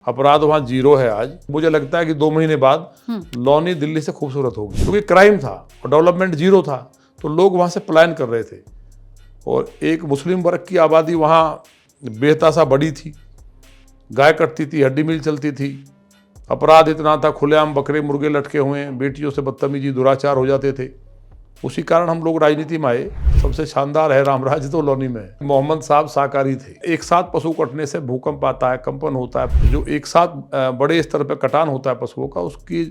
अपराध वहाँ जीरो है आज। मुझे लगता है कि 2 महीने बाद लौनी दिल्ली से खूबसूरत होगी, क्योंकि क्राइम था और डेवलपमेंट जीरो था, तो लोग वहाँ से पलायन कर रहे थे और एक मुस्लिम वर्ग की आबादी वहाँ बेतहाशा बड़ी थी। गाय कटती थी, हड्डी मिल चलती थी, अपराध इतना था, खुलेआम बकरे मुर्गे लटके हुए हैं, बेटियों से बदतमीजी दुराचार हो जाते थे। उसी कारण हम लोग राजनीति में आए। सबसे शानदार है रामराज तो लौनी में है। मोहम्मद साहब शाकाहारी थे। एक साथ पशु कटने से भूकंप आता है, कंपन होता है। जो एक साथ बड़े स्तर पर कटान होता है पशुओं का, उसकी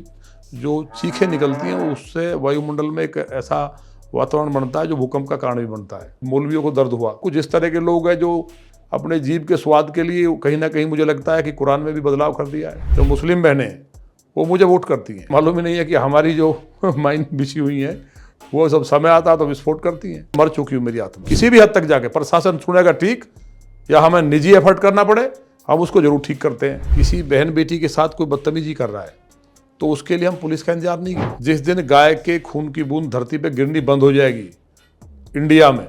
जो चीखें निकलती हैं उससे वायुमंडल में एक ऐसा वातावरण बनता है जो भूकंप का कारण भी बनता है। मौलवियों को दर्द हुआ। कुछ इस तरह के लोग हैं जो अपने जीभ के स्वाद के लिए कहीं ना कहीं मुझे लगता है कि कुरान में भी बदलाव कर दिया है। जो मुस्लिम बहनें वो मुझे वोट करती हैं। मालूम ही नहीं है कि हमारी जो माइंड बिछी हुई है वो सब समय आता तो विस्फोट करती हैं। मर चुकी हूँ मेरी आत्मा। किसी भी हद तक जाके प्रशासन सुनेगा ठीक, या हमें निजी एफर्ट करना पड़े, हम उसको जरूर ठीक करते हैं। किसी बहन बेटी के साथ कोई बदतमीजी कर रहा है तो उसके लिए हम पुलिस का इंतजार नहीं करें। जिस दिन गाय के खून की बूंद धरती पे गिरनी बंद हो जाएगी इंडिया में,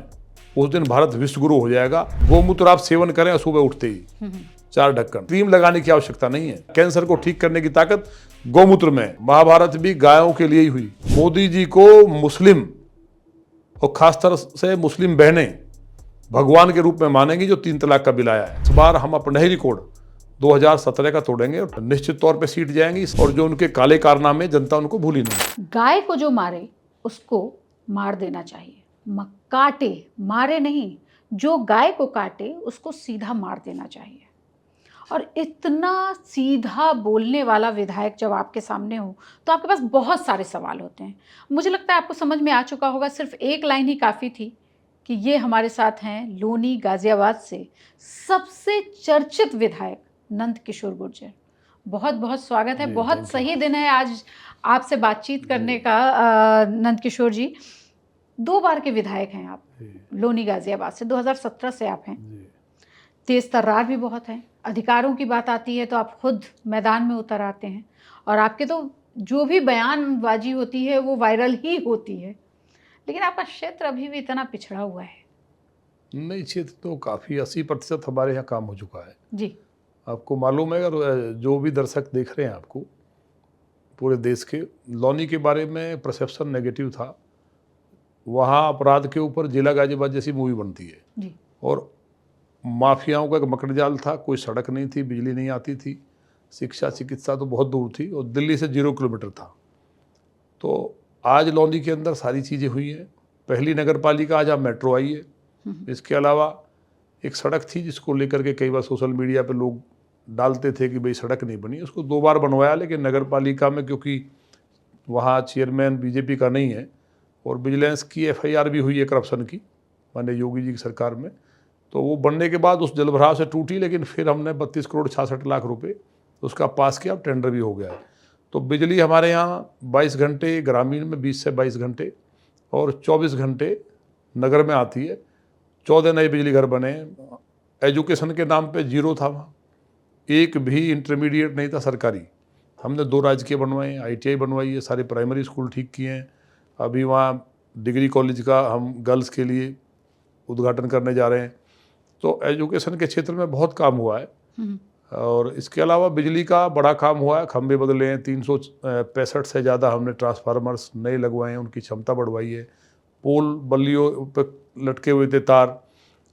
उस दिन भारत विश्व गुरु हो जाएगा। गोमूत्र आप सेवन करें सुबह उठते ही 4 ढक्कन। क्रीम लगाने की आवश्यकता नहीं है। कैंसर को ठीक करने की ताकत गोमूत्र में। महाभारत भी गायों के लिए ही हुई। मोदी जी को मुस्लिम और खासतर से मुस्लिम बहनें भगवान के रूप में मानेंगी जो 3 तलाक का बिल आया है। इस बार हम अपना ही रिकॉर्ड 2017 का तोड़ेंगे और निश्चित तौर पे सीट जाएंगी। और जो उनके काले कारनामे जनता उनको भूली नहीं। गाय को जो मारे उसको मार देना चाहिए, काटे, मारे नहीं। जो गाय को काटे उसको सीधा मार देना चाहिए। और इतना सीधा बोलने वाला विधायक जब आपके सामने हो तो आपके पास बहुत सारे सवाल होते हैं। मुझे लगता है आपको समझ में आ चुका होगा, सिर्फ एक लाइन ही काफ़ी थी कि ये हमारे साथ हैं लोनी गाजियाबाद से सबसे चर्चित विधायक नंद किशोर गुर्जर। बहुत बहुत स्वागत है। बहुत सही दिन है आज आपसे बातचीत करने का। नंद किशोर जी 2 बार के विधायक हैं आप लोनी गाजियाबाद से, 2017 से आप हैं। तेज तर्रार भी बहुत हैं। अधिकारों की बात आती है तो आप खुद मैदान में उतर आते हैं और आपके तो जो भी बयानबाजी होती है वो वायरल ही होती है। लेकिन आपका क्षेत्र अभी भी इतना पिछड़ा हुआ है। नहीं, क्षेत्र तो काफ़ी 80% हमारे यहाँ काम हो चुका है जी। आपको मालूम है। अगर जो भी दर्शक देख रहे हैं आपको पूरे देश के, लौनी के बारे में परसेप्शन नेगेटिव था। वहाँ अपराध के ऊपर जिला गाजियाबाद जैसी मूवी बनती है जी। और माफियाओं का एक मकड़जाल था। कोई सड़क नहीं थी, बिजली नहीं आती थी, शिक्षा चिकित्सा तो बहुत दूर थी और दिल्ली से 0 किलोमीटर था। तो आज लौनी के अंदर सारी चीज़ें हुई हैं। पहली नगर पालिका आज आप मेट्रो आई है। इसके अलावा एक सड़क थी जिसको लेकर के कई बार सोशल मीडिया पे लोग डालते थे कि भाई सड़क नहीं बनी, उसको 2 बार बनवाया। लेकिन नगर पालिका में क्योंकि वहाँ चेयरमैन बीजेपी का नहीं है और विजिलेंस की FIR भी हुई है करप्शन की, माननीय योगी जी की सरकार में, तो वो बनने के बाद उस जलभराव से टूटी। लेकिन फिर हमने 32 करोड़ 66 लाख रुपए उसका पास किया, टेंडर भी हो गया है। तो बिजली हमारे यहाँ 22 घंटे, ग्रामीण में 20 से 22 घंटे और 24 घंटे नगर में आती है। 14 नए बिजली घर बने। एजुकेशन के नाम पे जीरो था वहाँ, एक भी इंटरमीडिएट नहीं था सरकारी। हमने 2 राजकीय बनवाए, ITI बनवाई है, सारे प्राइमरी स्कूल ठीक किए हैं। अभी वहाँ डिग्री कॉलेज का हम गर्ल्स के लिए उद्घाटन करने जा रहे हैं। तो एजुकेशन के क्षेत्र में बहुत काम हुआ है। और इसके अलावा बिजली का बड़ा काम हुआ है। खंभे बदले हैं, 365 से ज़्यादा हमने ट्रांसफार्मर्स नए लगवाए हैं, उनकी क्षमता बढ़वाई है। पोल बल्लियों पर लटके हुए थे तार।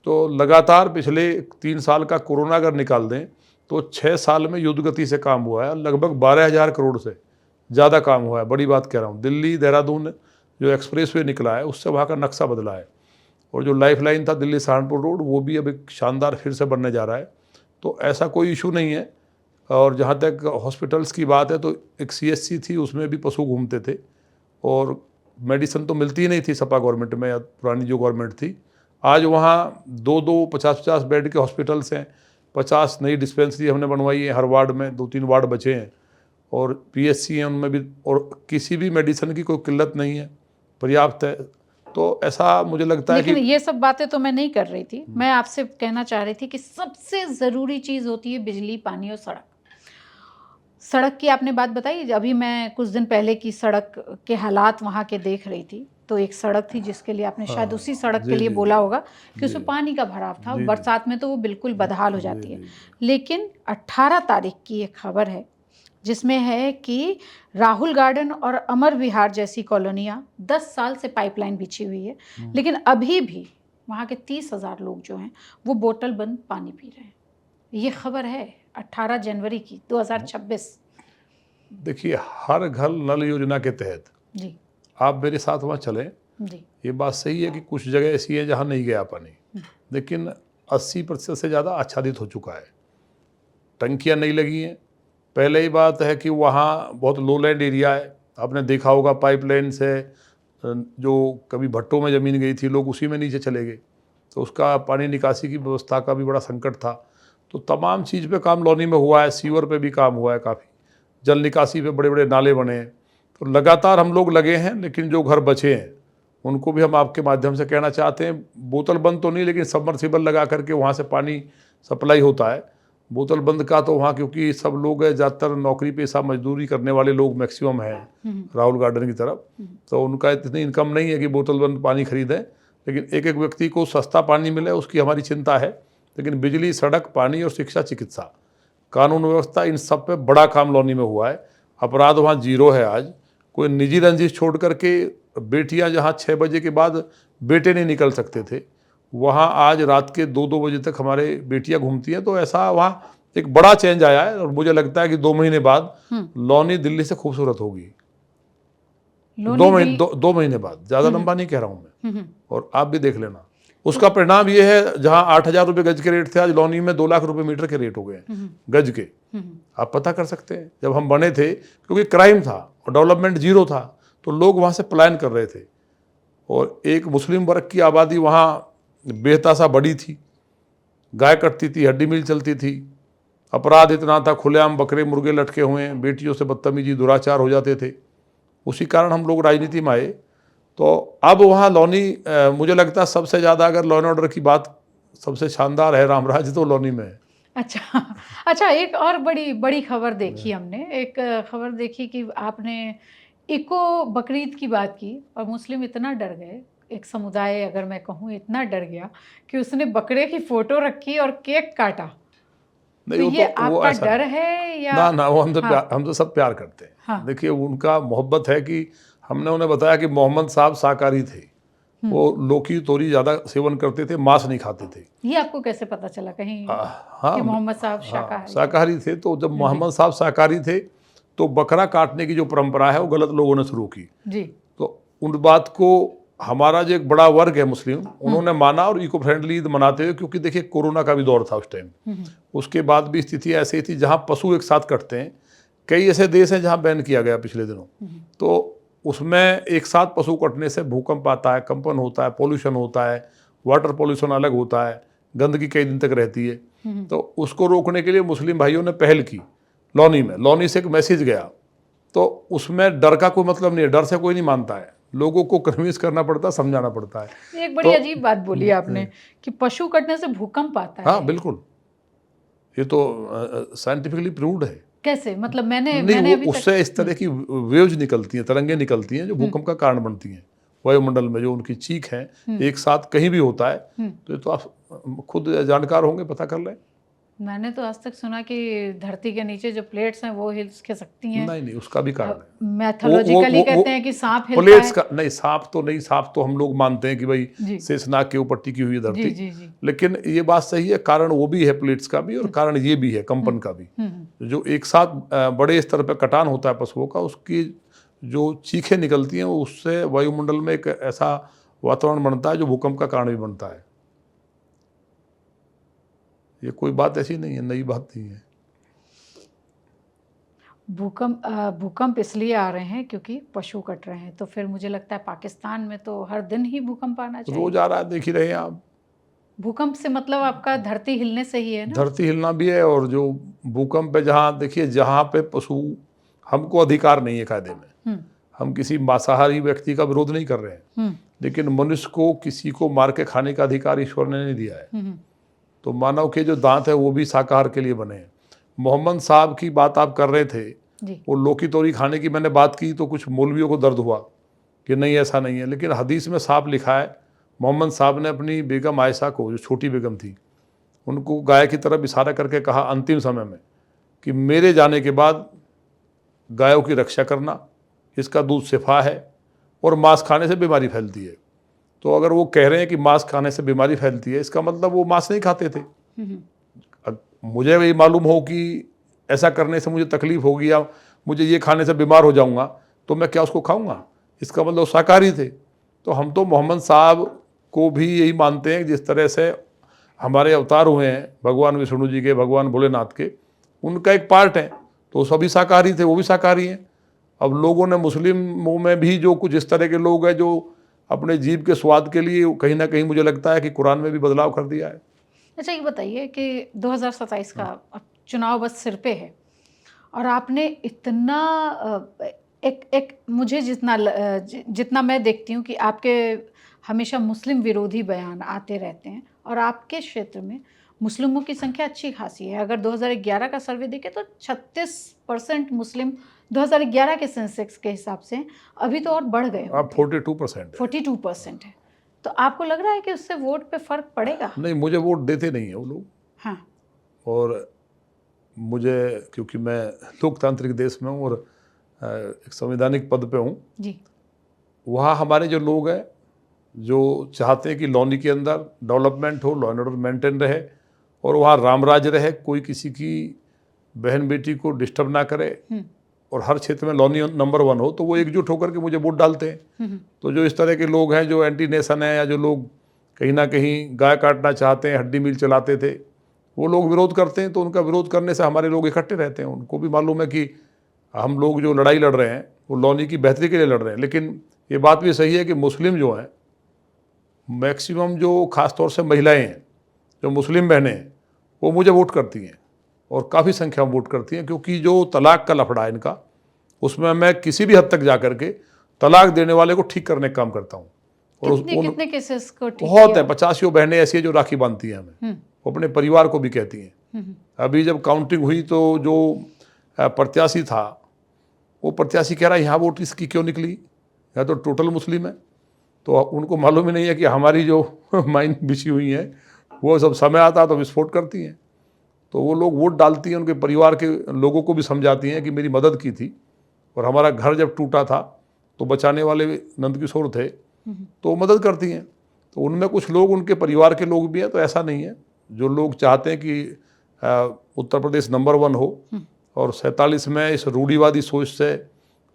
तो लगातार पिछले 3 साल का कोरोना अगर निकाल दें तो 6 साल में युद्ध गति से काम हुआ है। लगभग 12,000 करोड़ से ज़्यादा काम हुआ है। बड़ी बात कह रहा हूँ। दिल्ली देहरादून जो एक्सप्रेसवे निकला है उससे वहाँ का नक्शा बदला है। और जो लाइफ लाइन था दिल्ली सहारनपुर रोड, वो भी अब एक शानदार फिर से बनने जा रहा है। तो ऐसा कोई इशू नहीं है। और जहाँ तक हॉस्पिटल्स की बात है तो एक CSC थी, उसमें भी पशु घूमते थे और मेडिसिन तो मिलती ही नहीं थी सपा गवर्नमेंट में या पुरानी जो गवर्नमेंट थी। आज वहाँ 2-2 50-50 बेड के हॉस्पिटल्स हैं। 50 नई डिस्पेंसरी हमने बनवाई है। हर वार्ड में 2-3 वार्ड बचे हैं और PSC हैं उनमें भी। और किसी भी मेडिसिन की कोई किल्लत नहीं है, पर्याप्त है। तो ऐसा मुझे लगता है कि लेकिन ये सब बातें तो मैं नहीं कर रही थी। मैं आपसे कहना चाह रही थी कि सबसे ज़रूरी चीज़ होती है बिजली, पानी और सड़क। सड़क की आपने बात बताई। अभी मैं कुछ दिन पहले की सड़क के हालात वहाँ के देख रही थी। तो एक सड़क थी जिसके लिए आपने शायद उसी सड़क जी, के लिए जी, बोला जी। होगा कि उसमें पानी का भराव था। जी, जी। बरसात में तो वो बिल्कुल बदहाल हो जी, जाती है। जी, लेकिन 18 तारीख की एक खबर है जिसमें है कि राहुल गार्डन और अमर विहार जैसी कॉलोनियाँ 10 साल से पाइपलाइन बिछी हुई है, लेकिन अभी भी वहाँ के 30,000 लोग जो हैं वो बोतल बंद पानी पी रहे हैं। ये खबर है 18 जनवरी की 2026। देखिए, हर घर नल योजना के तहत जी, आप मेरे साथ वहाँ चलें, जी, ये बात सही है कि कुछ जगह ऐसी है जहाँ नहीं गया पानी, लेकिन 80% से ज़्यादा आच्छादित हो चुका है। टंकियाँ नहीं लगी हैं। पहले ही बात है कि वहाँ बहुत लोलैंड एरिया है। आपने देखा होगा पाइपलाइन से जो कभी भट्टों में ज़मीन गई थी, लोग उसी में नीचे चले गए। तो उसका पानी निकासी की व्यवस्था का भी बड़ा संकट था। तो तमाम चीज़ पे काम लौनी में हुआ है, सीवर पे भी काम हुआ है काफ़ी। जल निकासी पे बड़े-बड़े नाले बने हैं। तो लगातार हम लोग लगे हैं, लेकिन जो घर बचे हैं, उनको भी हम आपके माध्यम से कहना चाहते हैं, बोतल बंद तो नहीं, लेकिन सबमर्सिबल लगा करके वहाँ से पानी सप्लाई होता है। बोतल बंद का तो वहाँ, क्योंकि सब लोग ज़्यादातर नौकरी पेशा मजदूरी करने वाले लोग मैक्सिमम हैं राहुल गार्डन की तरफ, तो उनका इतनी इनकम नहीं है कि बोतल बंद पानी खरीदें, लेकिन एक एक व्यक्ति को सस्ता पानी मिले उसकी हमारी चिंता है। लेकिन बिजली, सड़क, पानी और शिक्षा, चिकित्सा, कानून व्यवस्था, इन सब पे बड़ा काम लौनी में हुआ है। अपराध वहाँ जीरो है आज। कोई निजी रंजिश छोड़ करके बेटियां जहाँ 6 बजे के बाद बेटे नहीं निकल सकते थे, वहाँ आज रात के 2-2 बजे तक हमारे बेटियां घूमती हैं। तो ऐसा वहाँ एक बड़ा चेंज आया है और मुझे लगता है कि 2 महीने बाद लौनी दिल्ली से खूबसूरत होगी। लोनी दिल 2 महीने बाद, ज़्यादा लंबा नहीं कह रहा हूँ मैं, और आप भी देख लेना। उसका परिणाम ये है, जहाँ 8,000 रुपये गज के रेट थे, आज लौनी में 2 लाख रुपए मीटर के रेट हो गए हैं गज के। आप पता कर सकते हैं, जब हम बने थे, क्योंकि क्राइम था और डेवलपमेंट जीरो था, तो लोग वहाँ से पलायन कर रहे थे। और एक मुस्लिम वर्ग की आबादी वहाँ बेहतासा बड़ी थी, गाय कटती थी, हड्डी मिल चलती थी, अपराध इतना था, खुलेआम बकरे मुर्गे लटके हुए हैं, बेटियों से बदतमीजी, दुराचार हो जाते थे। उसी कारण हम लोग राजनीति में आए। तो अब वहाँ लौनी, मुझे लगता है सबसे ज़्यादा अगर लॉ एंड ऑर्डर की बात सबसे शानदार है रामराज, तो लौनी में है। अच्छा, अच्छा, एक और बड़ी बड़ी खबर देखी हमने। एक खबर देखी कि आपने इको बकरीद की बात की और मुस्लिम इतना डर गए, एक समुदाय अगर मैं कहूँ इतना डर गया कि उसने बकरे की फ़ोटो रखी और केक काटा। नहीं, तो वो ये तो वो आपका ऐसा डर नहीं। है या ना ना, वो हमसे हाँ, प्यार, हम तो सब प्यार करते हैं। हाँ, देखिए, उनका मोहब्बत है कि हमने उन्हें बताया कि मोहम्मद साहब शाकाहारी थे, वो लौकी तोरी ज़्यादा सेवन करते थे, मांस नहीं खाते थे। ये आपको कैसे पता चला कहीं हाँ, कि मोहम्मद साहब हाँ, शाकाहारी थे? शाकाहारी थे। तो जब मोहम्मद साहब शाकाहारी थे, तो बकरा काटने की जो परंपरा है वो गलत लोगों ने शुरू की। जी, तो उन बात को हमारा जो एक बड़ा वर्ग है मुस्लिम, उन्होंने माना और इको फ्रेंडली ईद मनाते हुए, क्योंकि देखिए कोरोना का भी दौर था उस टाइम। उसके बाद भी स्थिति ऐसी थी जहाँ पशु एक साथ कटते हैं। कई ऐसे देश हैं जहाँ बैन किया गया पिछले दिनों। तो उसमें एक साथ पशु कटने से भूकंप आता है, कंपन होता है, पॉल्यूशन होता है, वाटर पॉल्यूशन अलग होता है, गंदगी कई दिन तक रहती है। तो उसको रोकने के लिए मुस्लिम भाइयों ने पहल की लौनी में। लौनी से एक मैसेज गया, तो उसमें डर का कोई मतलब नहीं है, डर से कोई नहीं मानता है, लोगों को कन्विंस करना पड़ता है, समझाना पड़ता है। एक बड़ी तो अजीब बात बोली आपने कि पशु कटने से भूकंप आता हाँ, है। बिल्कुल, ये तो साइंटिफिकली प्रूव्ड है। कैसे? मतलब मैंने नहीं, मैंने वो अभी तक उससे इस तरह की वेव्स निकलती हैं, तरंगे निकलती हैं, जो भूकंप का कारण बनती हैं। वायुमंडल में जो उनकी चीख है, एक साथ कहीं भी होता है। तो ये तो आप खुद जानकार होंगे, पता कर लें। मैंने तो आज तक सुना कि धरती के नीचे जो प्लेट्स हैं वो हिल के सकती हैं। नहीं नहीं, उसका भी कारण है। मैथोलॉजिकली कहते हैं कि सांप हिलता प्लेट्स है। का नहीं, सांप तो नहीं, सांप तो हम लोग मानते हैं कि भाई जी, शेषनाग के ऊपर टिकी हुई है जी, धरती। जी, जी। लेकिन ये बात सही है, कारण वो भी है प्लेट्स का भी, और कारण ये भी है कंपन का भी। जो एक साथ बड़े स्तर पर कटान होता है पशुओं का, उसकी जो चीखें निकलती हैं, उससे वायुमंडल में एक ऐसा वातावरण बनता है जो भूकंप का कारण भी बनता है। ये कोई बात ऐसी नहीं है, नई बात नहीं है। भूकंप इसलिए आ रहे हैं क्योंकि पशु कट रहे हैं। तो फिर मुझे लगता है पाकिस्तान में तो हर दिन ही भूकंप आना चाहिए। रोज आ रहा है, देख ही रहे हैं आप। भूकंप से मतलब आपका धरती हिलने से ही है ना? धरती हिलना भी है, और जो भूकंप पे, जहाँ देखिए, जहाँ पे पशु, हमको अधिकार नहीं है कायदे में, हम किसी मांसाहारी व्यक्ति का विरोध नहीं कर रहे हैं, लेकिन मनुष्य को किसी को मार के खाने का अधिकार ईश्वर ने नहीं दिया है। तो मानव के जो दांत है वो भी शाकाहार के लिए बने हैं। मोहम्मद साहब की बात आप कर रहे थे, जी, वो लौकी तोरी खाने की मैंने बात की, तो कुछ मौलवियों को दर्द हुआ कि नहीं ऐसा नहीं है, लेकिन हदीस में साफ लिखा है, मोहम्मद साहब ने अपनी बेगम आयशा को, जो छोटी बेगम थी, उनको गाय की तरफ इशारा करके कहा अंतिम समय में कि मेरे जाने के बाद गायों की रक्षा करना, इसका दूध शिफा है और मांस खाने से बीमारी फैलती है। तो अगर वो कह रहे हैं कि मांस खाने से बीमारी फैलती है, इसका मतलब वो मांस नहीं खाते थे। मुझे ये मालूम हो कि ऐसा करने से मुझे तकलीफ होगी या मुझे ये खाने से बीमार हो जाऊंगा, तो मैं क्या उसको खाऊंगा? इसका मतलब शाकाहारी थे। तो हम तो मोहम्मद साहब को भी यही मानते हैं कि जिस तरह से हमारे अवतार हुए हैं भगवान विष्णु जी के, भगवान भोलेनाथ के, उनका एक पार्ट है, तो सभी शाकाहारी थे, वो भी शाकाहारी हैं। अब लोगों ने मुस्लिमों में भी जो कुछ इस तरह के लोग हैं जो अपने जीभ के स्वाद के लिए कहीं ना कहीं मुझे लगता है कि कुरान में भी बदलाव कर दिया है। अच्छा, ये बताइए कि 2027 का अब चुनाव बस सिर पे है और आपने इतना एक मुझे जितना मैं देखती हूँ कि आपके हमेशा मुस्लिम विरोधी बयान आते रहते हैं और आपके क्षेत्र में मुस्लिमों की संख्या अच्छी खासी है। अगर 2011 का सर्वे देखें तो 36% मुस्लिम 2011 के सेंसेक्स के हिसाब से, अभी तो और बढ़ गए अब 42% 42% है। तो आपको लग रहा है कि उससे वोट पे फर्क पड़ेगा? नहीं, मुझे वोट देते नहीं है वो लोग। हाँ। और मुझे, क्योंकि मैं लोकतांत्रिक देश में हूँ और एक संवैधानिक पद पे हूँ जी। वहाँ हमारे जो लोग हैं जो चाहते हैं कि लौनी के अंदर डेवलपमेंट हो, लॉ एंड ऑर्डर मेंटेन रहे और वहाँ रामराज रहे, कोई किसी की बहन बेटी को डिस्टर्ब ना करे और हर क्षेत्र में लौनी नंबर 1 हो, तो वो एकजुट होकर के मुझे वोट डालते हैं। तो जो इस तरह के लोग हैं जो एंटी नेशन है या जो लोग कहीं ना कहीं गाय काटना चाहते हैं, हड्डी मिल चलाते थे, वो लोग विरोध करते हैं। तो उनका विरोध करने से हमारे लोग इकट्ठे रहते हैं। उनको भी मालूम है कि हम लोग जो लड़ाई लड़ रहे हैं वो लौनी की बेहतरी के लिए लड़ रहे हैं। लेकिन ये बात भी सही है कि मुस्लिम जो हैं मैक्सिमम, जो ख़ासतौर से महिलाएं हैं, जो मुस्लिम बहनें हैं, वो मुझे वोट करती हैं और काफ़ी संख्या में वोट करती हैं, क्योंकि जो तलाक का लफड़ा है इनका, उसमें मैं किसी भी हद तक जा करके तलाक देने वाले को ठीक करने का काम करता हूँ। और कितने केसेस को ठीक बहुत किया? है, 50 बहनें ऐसी हैं जो राखी बांधती हैं हमें, वो अपने परिवार को भी कहती हैं। अभी जब काउंटिंग हुई तो जो प्रत्याशी था, वो प्रत्याशी कह रहा है यहाँ वोट इसकी क्यों निकली, या तो टोटल मुस्लिम है। तो उनको मालूम ही नहीं है कि हमारी जो माइंड बिछी हुई है वो सब समय आता तो विस्फोट करती हैं। तो वो लोग वोट डालती हैं, उनके परिवार के लोगों को भी समझाती हैं कि मेरी मदद की थी और हमारा घर जब टूटा था तो बचाने वाले नंदकिशोर थे, तो मदद करती हैं। तो उनमें कुछ लोग उनके परिवार के लोग भी हैं। तो ऐसा नहीं है, जो लोग चाहते हैं कि उत्तर प्रदेश नंबर 1 हो और 47 में इस रूढ़िवादी सोच से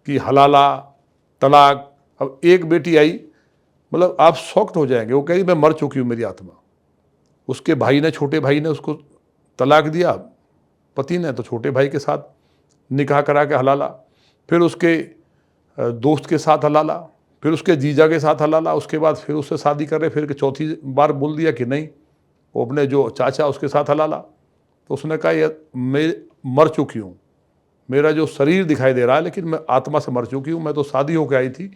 कि हलाला तलाक, अब एक बेटी आई, मतलब आप शॉक्ड हो जाएंगे, वो कह रही मैं मर चुकी हूँ, मेरी आत्मा। उसके भाई ने, छोटे भाई ने उसको तलाक दिया, पति ने तो छोटे भाई के साथ निकाह करा के हलाला, फिर उसके दोस्त के साथ हलाला, फिर उसके जीजा के साथ हलाला, उसके बाद फिर उससे शादी कर रहे, फिर चौथी बार बोल दिया कि नहीं, वो अपने जो चाचा उसके साथ हलाला। तो उसने कहा ये मैं मर चुकी हूँ, मेरा जो शरीर दिखाई दे रहा है लेकिन मैं आत्मा से मर चुकी हूँ। मैं तो शादी होकर आई थी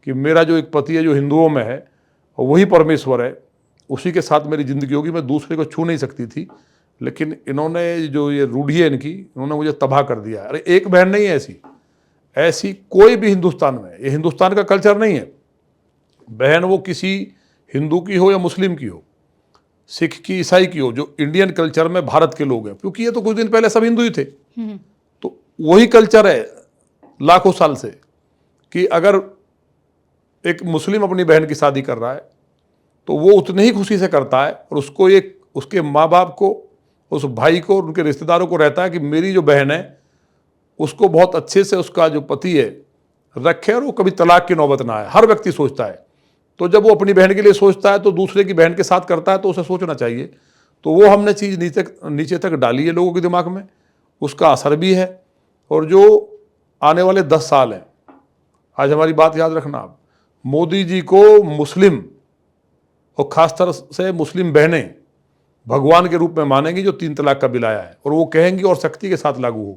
कि मेरा जो एक पति है जो हिंदुओं में है और वही परमेश्वर है, उसी के साथ मेरी ज़िंदगी होगी, मैं दूसरे को छू नहीं सकती थी। लेकिन इन्होंने जो ये रूढ़ी है इनकी, इन्होंने मुझे तबाह कर दिया। अरे एक बहन नहीं है ऐसी कोई भी हिंदुस्तान में, ये हिंदुस्तान का कल्चर नहीं है। बहन वो किसी हिंदू की हो या मुस्लिम की हो, सिख की, ईसाई की हो, जो इंडियन कल्चर में भारत के लोग हैं, क्योंकि ये तो कुछ दिन पहले सब हिंदू ही थे। तो वही कल्चर है लाखों साल से कि अगर एक मुस्लिम अपनी बहन की शादी कर रहा है तो वो उतनी ही खुशी से करता है और उसको एक उसके माँ बाप को, उस भाई को, उनके रिश्तेदारों को रहता है कि मेरी जो बहन है उसको बहुत अच्छे से उसका जो पति है रखे और वो कभी तलाक की नौबत ना आए। हर व्यक्ति सोचता है। तो जब वो अपनी बहन के लिए सोचता है तो दूसरे की बहन के साथ करता है तो उसे सोचना चाहिए। तो वो हमने चीज़ नीचे तक डाली है लोगों के दिमाग में, उसका असर भी है। और जो आने वाले 10 साल हैं, आज हमारी बात याद रखना आप, मोदी जी को मुस्लिम और ख़ासतौर से मुस्लिम बहनें भगवान के रूप में मानेंगी जो 3 तलाक का बिल आया है, और वो कहेंगी और सख्ती के साथ लागू हो,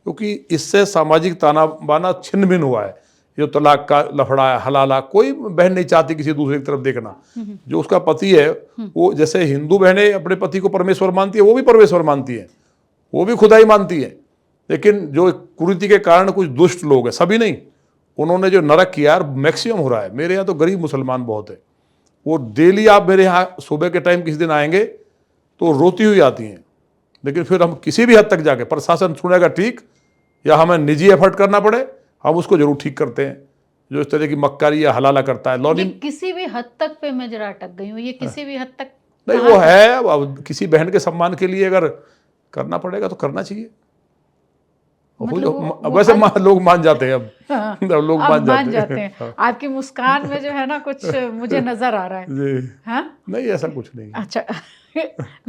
क्योंकि इससे सामाजिक ताना बाना छिन्न भिन्न हुआ है। जो तलाक का लफड़ा है, हलाला, कोई बहन नहीं चाहती किसी दूसरे की तरफ देखना। जो उसका पति है वो, जैसे हिंदू बहनें अपने पति को परमेश्वर मानती है, वो भी परमेश्वर मानती है, वो भी खुदाई मानती है। लेकिन जो कुरीति के कारण कुछ दुष्ट लोग हैं, सभी नहीं, उन्होंने जो नरक किया यार मैक्सिमम हो रहा है। मेरे यहाँ तो गरीब मुसलमान बहुत है, वो डेली आप मेरे यहाँ सुबह के टाइम किसी दिन आएंगे तो रोती हुई आती हैं। लेकिन फिर हम किसी भी हद तक जाके प्रशासन सुनेगा ठीक, या हमें निजी एफर्ट करना पड़े, हम उसको जरूर ठीक करते हैं। जो इस तरह की मक्कारी या हलाला करता है ये लॉनी, किसी भी हद तक पे मैं जरा अटक गई हूँ, ये किसी भी हद तक नहीं वो है। अब किसी बहन के सम्मान के लिए अगर करना पड़ेगा तो करना चाहिए। मतलब वैसे लोग मान जाते हैं अब। हाँ, अब लोग अब मान जाते हैं। हैं। आपकी मुस्कान में जो है ना कुछ मुझे नजर आ रहा है। जी हाँ नहीं, ऐसा कुछ नहीं है। अच्छा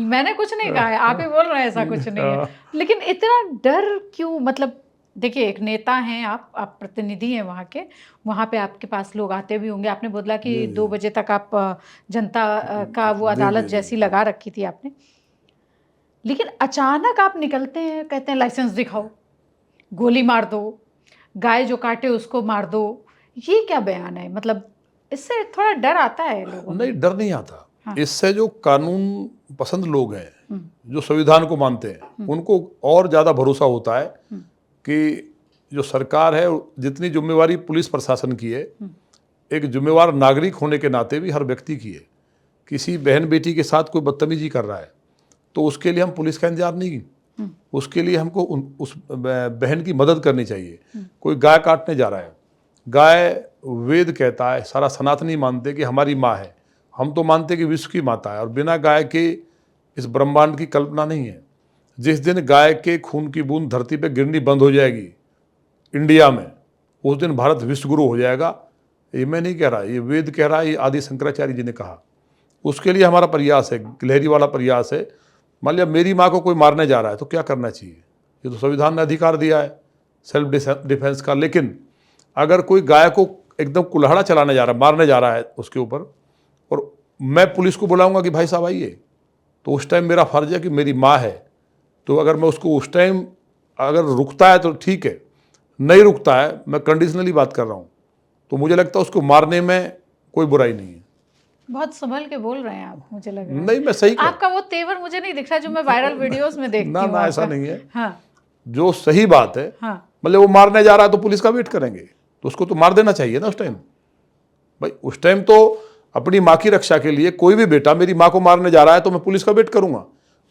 मैंने कुछ नहीं कहा है, आप ही बोल रहे हैं ऐसा कुछ नहीं है। लेकिन इतना डर क्यों? मतलब देखिए, एक नेता हैं आप प्रतिनिधि हैं वहाँ के, वहाँ पे आपके पास लोग आते भी होंगे। आपने बोला कि 2 बजे तक आप जनता का वो अदालत जैसी लगा रखी थी आपने, लेकिन अचानक आप निकलते हैं, कहते हैं लाइसेंस दिखाओ, गोली मार दो, गाय जो काटे उसको मार दो। ये क्या बयान है? मतलब इससे थोड़ा डर आता है लोगों में। नहीं, डर नहीं आता। हाँ। इससे जो कानून पसंद लोग हैं, जो संविधान को मानते हैं, उनको और ज़्यादा भरोसा होता है कि जो सरकार है, जितनी जिम्मेवारी पुलिस प्रशासन की है, एक जिम्मेवार नागरिक होने के नाते भी हर व्यक्ति की है। किसी बहन बेटी के साथ कोई बदतमीजी कर रहा है तो उसके लिए हम पुलिस का इंतजार नहीं, उसके लिए हमको उस बहन की मदद करनी चाहिए। कोई गाय काटने जा रहा है, गाय वेद कहता है, सारा सनातनी मानते कि हमारी माँ है, हम तो मानते कि विश्व की माता है, और बिना गाय के इस ब्रह्मांड की कल्पना नहीं है। जिस दिन गाय के खून की बूंद धरती पे गिरनी बंद हो जाएगी इंडिया में, उस दिन भारत विश्वगुरु हो जाएगा। ये मैं नहीं कह रहा, ये वेद कह रहा है, ये आदि शंकराचार्य जी ने कहा। उसके लिए हमारा प्रयास है, गिलहरी वाला प्रयास है। मान लिया मेरी माँ को कोई मारने जा रहा है तो क्या करना चाहिए? ये तो संविधान ने अधिकार दिया है सेल्फ डिफेंस का। लेकिन अगर कोई गाय को एकदम कुल्हाड़ा चलाने जा रहा है, मारने जा रहा है उसके ऊपर, और मैं पुलिस को बुलाऊंगा कि भाई साहब आइए, तो उस टाइम मेरा फर्ज है कि मेरी माँ है, तो अगर मैं उसको उस टाइम अगर रुकता है तो ठीक है, नहीं रुकता है, मैं कंडीशनली बात कर रहा हूँ, तो मुझे लगता है उसको मारने में कोई बुराई नहीं है। बहुत संभल के बोल रहे हैं आप, मुझे लग रहा है। नहीं, मैं सही आपका वो तेवर मुझे नहीं दिख रहा जो मैं वायरल वीडियोस में देखती हूँ। ना ऐसा नहीं है। हाँ जो सही बात है, हाँ मतलब वो मारने जा रहा है तो पुलिस का वेट करेंगे, तो उसको तो मार देना चाहिए ना उस टाइम। भाई उस टाइम तो अपनी माँ की रक्षा के लिए कोई भी बेटा मेरी माँ को मारने जा रहा है तो मैं पुलिस का वेट करूंगा,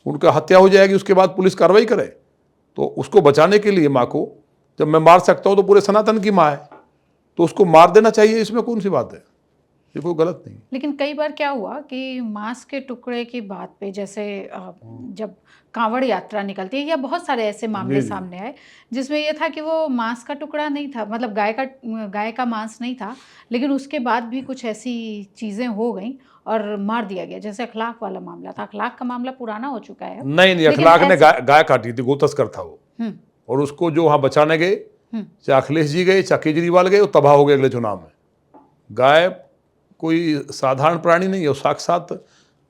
उनका हत्या हो जाएगी, उसके बाद पुलिस कार्रवाई करे। तो उसको बचाने के लिए माँ को जब मैं मार सकता हूँ तो पूरे सनातन की माँ है, तो उसको मार देना चाहिए, इसमें कौन सी बात है? ये कोई गलत नहीं। लेकिन कई बार क्या हुआ कि मांस के टुकड़े की बात पे, जैसे जब कांवड़ यात्रा निकलती है, या बहुत सारे ऐसे मामले सामने आए जिसमें ये था कि वो मांस का टुकड़ा नहीं था, मतलब गाय का मांस नहीं था, लेकिन उसके बाद भी कुछ ऐसी चीज़ें हो गई और मार दिया गया। जैसे अखलाक वाला मामला था। अखलाक का मामला पुराना हो चुका है। नहीं, अखलाक ने गाय काटी थी, गोतस्कर था वो, और उसको जो वहाँ बचाने गए, चाहे अखिलेश जी गए, चाहे केजरीवाल गए, वो तबाह हो गए अगले चुनाव में। गाय कोई साधारण प्राणी नहीं है, वो साक्षात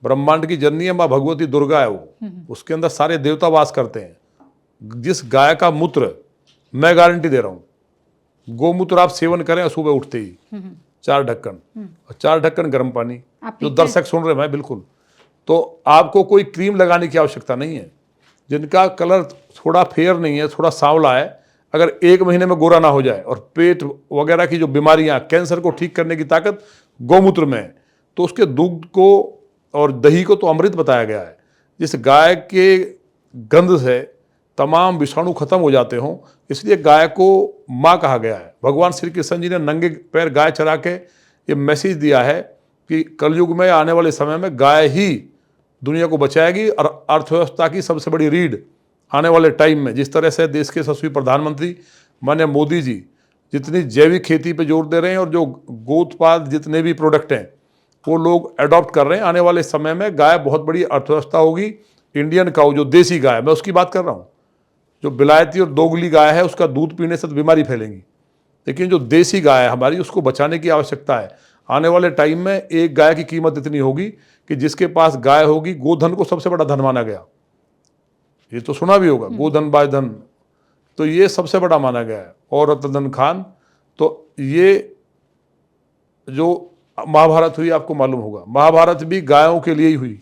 ब्रह्मांड की जननी है, माँ भगवती दुर्गा है वो, उसके अंदर सारे देवता वास करते हैं। जिस गाय का मूत्र, मैं गारंटी दे रहा हूँ, गोमूत्र आप सेवन करें सुबह उठते ही 4 ढक्कन, और 4 ढक्कन गर्म पानी, जो दर्शक सुन रहे हैं बिल्कुल, तो आपको कोई क्रीम लगाने की आवश्यकता नहीं है। जिनका कलर थोड़ा फेयर नहीं है, थोड़ा सांवला है, अगर 1 महीने में गोरा ना हो जाए, और पेट वगैरह की जो बीमारियां, कैंसर को ठीक करने की ताकत गौमूत्र में है, तो उसके दूध को और दही को तो अमृत बताया गया है। जिस गाय के गंध से तमाम विषाणु खत्म हो जाते हों, इसलिए गाय को माँ कहा गया है। भगवान श्री कृष्ण जी ने नंगे पैर गाय चरा के ये मैसेज दिया है कि कलयुग में आने वाले समय में गाय ही दुनिया को बचाएगी, और अर्थव्यवस्था की सबसे बड़ी रीढ़ आने वाले टाइम में। जिस तरह से देश के यशस्वी प्रधानमंत्री माननीय मोदी जी जितनी जैविक खेती पे जोर दे रहे हैं, और जो गोउत्पाद जितने भी प्रोडक्ट हैं वो लोग अडॉप्ट कर रहे हैं, आने वाले समय में गाय बहुत बड़ी अर्थव्यवस्था होगी। इंडियन काऊ, जो देसी गाय, मैं उसकी बात कर रहा हूँ। जो बिलायती और दोगली गाय है, उसका दूध पीने से तो बीमारी फैलेंगी, लेकिन जो देसी गाय है हमारी, उसको बचाने की आवश्यकता है। आने वाले टाइम में एक गाय की कीमत इतनी होगी कि जिसके पास गाय होगी, गोधन को सबसे बड़ा धन माना गया। ये तो सुना भी होगा, गोधन बाय धन, तो ये सबसे बड़ा माना गया है। और रतन खान, तो ये जो महाभारत हुई, आपको मालूम होगा, महाभारत भी गायों के लिए ही हुई।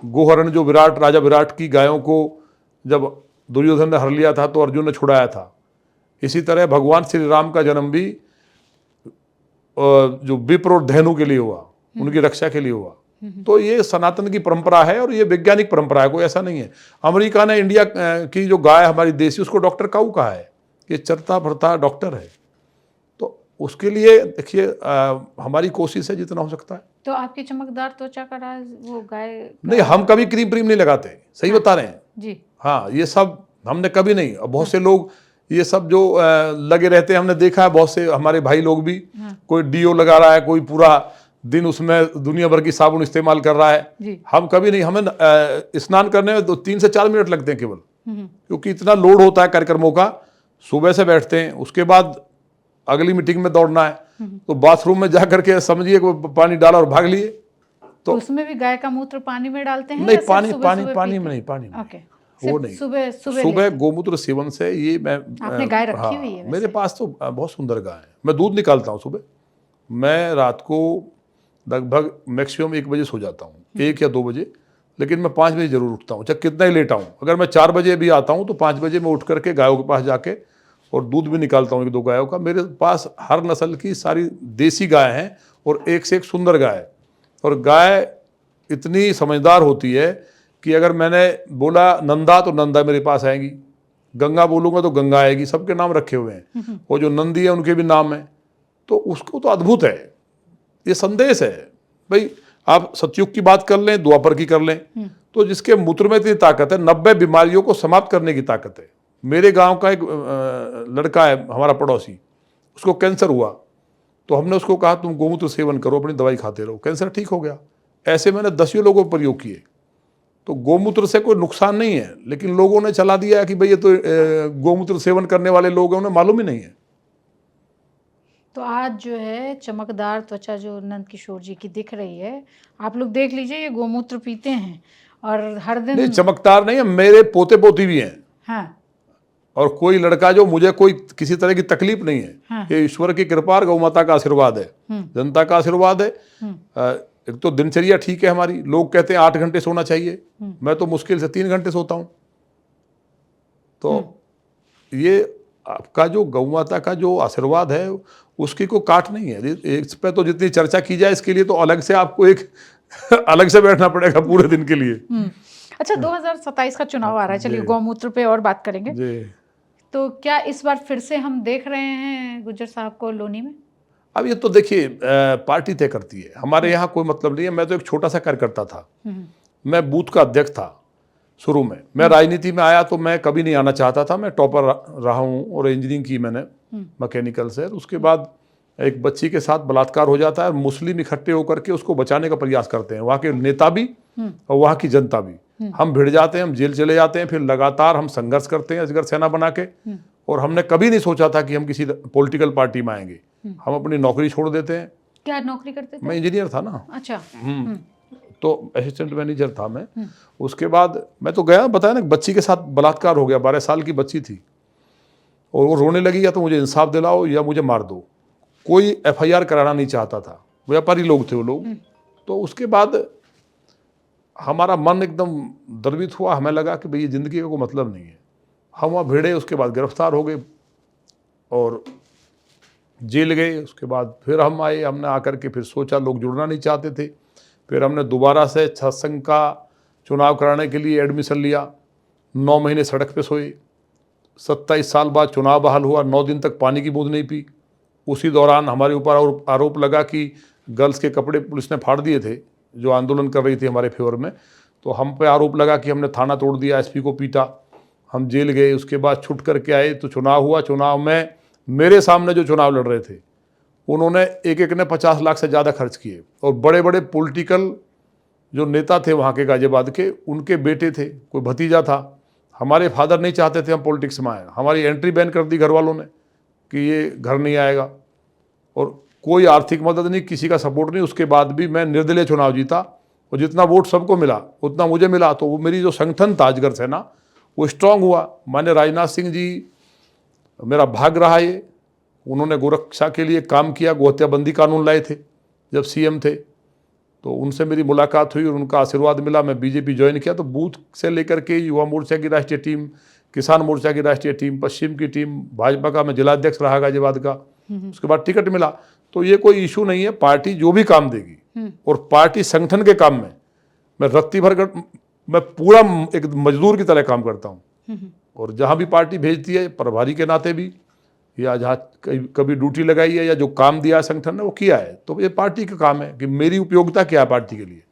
गोहरण, जो राजा विराट की गायों को जब दुर्योधन ने हर लिया था तो अर्जुन ने छुड़ाया था। इसी तरह भगवान श्री राम का जन्म भी जो विप्र और धेनु के लिए हुआ, उनकी रक्षा के लिए हुआ। तो ये सनातन की परंपरा है और ये वैज्ञानिक परंपरा है, कोई ऐसा नहीं है। अमेरिका ने इंडिया की जो गाय हमारी देसी, उसको डॉक्टर काऊ कहा है, ये चरता भरता डॉक्टर है। तो उसके लिए देखिए हमारी कोशिश है जितना हो सकता है। तो आपकी चमकदार त्वचा का राज वो गाय नहीं, हम कभी क्रीम प्रीम नहीं लगाते, सही बता रहे हैं जी। हाँ, ये सब हमने कभी नहीं। और बहुत से लोग ये सब जो लगे रहते हैं, हमने देखा है बहुत से हमारे भाई लोग भी, कोई डीओ लगा रहा है, कोई पूरा दिन उसमें दुनिया भर की साबुन इस्तेमाल कर रहा है जी। हम कभी नहीं। हमें स्नान करने में 3 से 4 मिनट लगते हैं केवल, क्योंकि इतना लोड होता है कार्यक्रमों का। सुबह से बैठते हैं, उसके बाद अगली मीटिंग में दौड़ना है, तो बाथरूम में जा करके समझिए कोई पानी डाला और भाग लिए। तो उसमें भी गाय का मूत्र पानी में डालते हैं? नहीं, या सिर्फ पानी सुबह पानी सुबह पानी पीते में नहीं, हैं? पानी में ओके, वो सिर्फ नहीं। सुबह सुबह गोमूत्र सेवन से ये मैं आपने गाय रखी हुई है हाँ, वैसे? मेरे पास तो बहुत सुंदर गाय है। मैं दूध निकालता हूँ सुबह। मैं रात को लगभग मैक्सिमम 1 बजे सो जाता हूँ, 1 या 2 बजे, लेकिन मैं 5 बजे जरूर उठता हूँ, चाहे कितना ही लेट आऊँ। अगर मैं 4 बजे भी आता हूँ तो 5 बजे मैं उठ करके गायों के पास जाके और दूध भी निकालता हूँ 1-2 गायों का। मेरे पास हर नस्ल की सारी देसी गाय हैं और एक से एक सुंदर गाय है। और गाय इतनी समझदार होती है कि अगर मैंने बोला नंदा तो नंदा मेरे पास आएगी, गंगा बोलूँगा तो गंगा आएगी। सबके नाम रखे हुए हैं, और जो नंदी है उनके भी नाम हैं। तो उसको तो अद्भुत है, ये संदेश है भाई। आप सतयुग की बात कर लें, द्वापर की कर लें, तो जिसके मूत्र में इतनी ताकत है, 90 बीमारियों को समाप्त करने की ताकत है। मेरे गांव का एक लड़का है हमारा पड़ोसी, उसको कैंसर हुआ, तो हमने उसको कहा तुम गोमूत्र सेवन करो, अपनी दवाई खाते रहो, कैंसर ठीक हो गया। ऐसे मैंने 10 लोगों को प्रयोग किए। तो गोमूत्र से कोई नुकसान नहीं है, लेकिन लोगों ने चला दिया कि भाई ये तो गोमूत्र सेवन करने वाले लोग हैं, उन्हें मालूम ही नहीं है। तो आज जो है चमकदार त्वचा जो नंद किशोर जी की दिख रही है, आप लोग देख लीजिए, ये गोमूत्र पीते हैं और हर दिन। नहीं, चमकदार नहीं है, मेरे पोते पोती भी हैं। हाँ, और कोई लड़का जो, मुझे कोई किसी तरह की तकलीफ नहीं है। हाँ। ये ईश्वर की कृपा और गौ माता का आशीर्वाद है, जनता का आशीर्वाद है। एक तो दिनचर्या ठीक है हमारी। लोग कहते हैं 8 घंटे सोना चाहिए, मैं तो मुश्किल से 3 घंटे सोता हूं। तो ये आपका जो गौ माता का जो आशीर्वाद है, उसकी कोई काट नहीं है। इस पे तो जितनी चर्चा की जाए, इसके लिए तो अलग से आपको एक अलग से बैठना पड़ेगा पूरे दिन के लिए। अच्छा, 2027 का चुनाव आ रहा है, चलिए गौमूत्र पे और बात करेंगे। जी। तो क्या इस बार फिर से हम देख रहे हैं गुज्जर साहब को लोनी में? अब ये तो देखिए पार्टी तय करती है, हमारे यहाँ कोई मतलब नहीं है। मैं तो एक छोटा सा कार्यकर्ता था, मैं बूथ का अध्यक्ष था शुरू में। मैं राजनीति में आया तो मैं कभी नहीं आना चाहता था, मैं टॉपर रहा हूँ और इंजीनियरिंग की मैंने मैकेनिकल से। उसके बाद एक बच्ची के साथ बलात्कार हो जाता है, मुस्लिम इकट्ठे होकर के उसको बचाने का प्रयास करते हैं, वहाँ के नेता भी और वहाँ की जनता भी। हम भिड़ जाते हैं, हम जेल चले जाते हैं, फिर लगातार हम संघर्ष करते हैं अजगर सेना बना के। और हमने कभी नहीं सोचा था कि हम किसी पॉलिटिकल पार्टी में आएंगे। हम अपनी नौकरी छोड़ देते हैं। क्या नौकरी करते थे? मैं इंजीनियर था ना। अच्छा। तो असिस्टेंट मैनेजर था मैं। उसके बाद मैं तो गया, बताया ना, बच्ची के साथ बलात्कार हो गया, 12 साल की बच्ची थी, और वो रोने लगी, या तो मुझे इंसाफ दिलाओ या मुझे मार दो। कोई FIR कराना नहीं चाहता था, व्यापारी लोग थे वो लोग। तो उसके बाद हमारा मन एकदम द्रवित हुआ, हमें लगा कि भाई ये ज़िंदगी का कोई मतलब नहीं है। हम वहाँ भिड़े, उसके बाद गिरफ्तार हो गए और जेल गए। उसके बाद फिर हम आए, हमने आकर के फिर सोचा, लोग जुड़ना नहीं चाहते थे। फिर हमने दोबारा से सत्संग का चुनाव कराने के लिए एडमिशन लिया। 9 महीने सड़क पे सोए। 27 साल बाद चुनाव बहाल हुआ, 9 दिन तक पानी की बूंद नहीं पी। उसी दौरान हमारे ऊपर आरोप लगा कि गर्ल्स के कपड़े पुलिस ने फाड़ दिए थे, जो आंदोलन कर रही थी हमारे फेवर में। तो हम पे आरोप लगा कि हमने थाना तोड़ दिया, SP को पीटा। हम जेल गए, उसके बाद छूट करके आए तो चुनाव हुआ। चुनाव में मेरे सामने जो चुनाव लड़ रहे थे, उन्होंने एक ने 50 लाख से ज़्यादा खर्च किए। और बड़े बड़े पॉलिटिकल जो नेता थे वहाँ के गाजियाबाद के, उनके बेटे थे, कोई भतीजा था। हमारे फादर नहीं चाहते थे हम पॉलिटिक्स में आए। हमारी एंट्री बैन कर दी घर वालों ने कि ये घर नहीं आएगा, और कोई आर्थिक मदद नहीं, किसी का सपोर्ट नहीं। उसके बाद भी मैं निर्दलीय चुनाव जीता, और जितना वोट सबको मिला उतना मुझे मिला। तो वो मेरी जो संगठन था अजगर सेना, वो स्ट्रांग हुआ। माननीय राजनाथ सिंह जी मेरा भाग रहा ये, उन्होंने गोरक्षा के लिए काम किया, गोहत्याबंदी कानून लाए थे जब CM थे। तो उनसे मेरी मुलाकात हुई और उनका आशीर्वाद मिला, मैं BJP ज्वाइन किया। तो बूथ से लेकर के युवा मोर्चा की राष्ट्रीय टीम, किसान मोर्चा की राष्ट्रीय टीम, पश्चिम की टीम, भाजपा का मैं जिलाध्यक्ष रहा गाजियाबाद का। उसके बाद टिकट मिला। तो ये कोई इशू नहीं है। पार्टी जो भी काम देगी और पार्टी संगठन के काम में मैं रत्ती भर कर, मैं पूरा एक मजदूर की तरह काम करता हूँ। और जहाँ भी पार्टी भेजती है प्रभारी के नाते भी, या जहाँ कभी ड्यूटी लगाई है या जो काम दिया है संगठन ने वो किया है, तो ये पार्टी का काम है कि मेरी उपयोगिता क्या है पार्टी के लिए।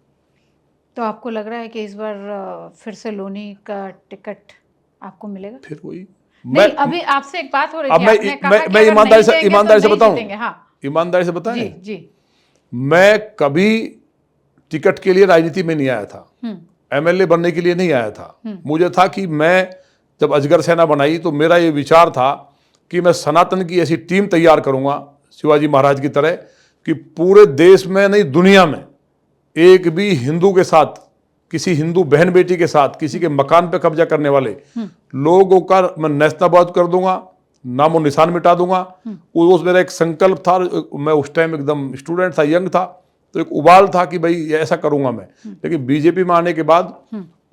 तो आपको लग रहा है कि इस बार फिर से लोनी का टिकट आपको मिलेगा? फिर वही नहीं, अभी आपसे एक बात हो रही अब थी, मैं आपने कहा कि मैं अगर ईमानदारी नहीं से देंगे तो नहीं बताऊं, जीतेंगे। हाँ ईमानदारी से बताएं, जी जी। मैं कभी टिकट के लिए राजनीति में नहीं आया था, एमएलए बनने के लिए नहीं आया था। मुझे था कि मैं जब अजगर सेना बनाई तो मेरा ये विचार था कि मैं सनातन की ऐसी टीम तैयार करूंगा शिवाजी महाराज की तरह कि पूरे देश में नहीं दुनिया में एक भी हिंदू के साथ, किसी हिंदू बहन बेटी के साथ, किसी के मकान पे कब्जा करने वाले लोगों का मैं नेस्तनाबूद कर दूंगा, नामो निशान मिटा दूंगा। वो मेरा एक संकल्प था। मैं उस टाइम एकदम स्टूडेंट था, यंग था, तो एक उबाल था कि भाई ये ऐसा करूंगा मैं। लेकिन बीजेपी में आने के बाद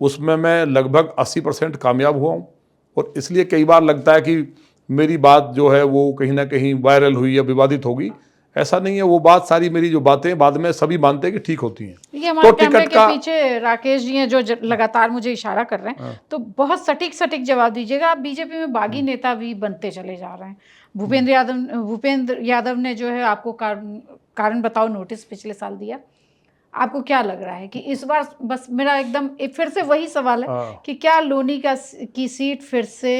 उसमें मैं लगभग 80% कामयाब हुआ हूँ। और इसलिए कई बार लगता है कि मेरी बात जो है वो कहीं ना कहीं वायरल हुई या विवादित होगी, ऐसा नहीं है। वो बात सारी मेरी जो बातें बाद में सभी मानते हैं कि ठीक होती हैं। ये हमारे कैमरे के पीछे राकेश जी हैं जो लगातार मुझे इशारा कर रहे हैं, तो बहुत सटीक जवाब दीजिएगा। आप बीजेपी में बागी नेता भी बनते चले जा रहे हैं। भूपेंद्र यादव ने जो है आपको कारण बताओ नोटिस पिछले साल दिया। आपको क्या लग रहा है कि इस बार, बस मेरा एकदम फिर से वही सवाल है कि क्या लोनी की सीट फिर से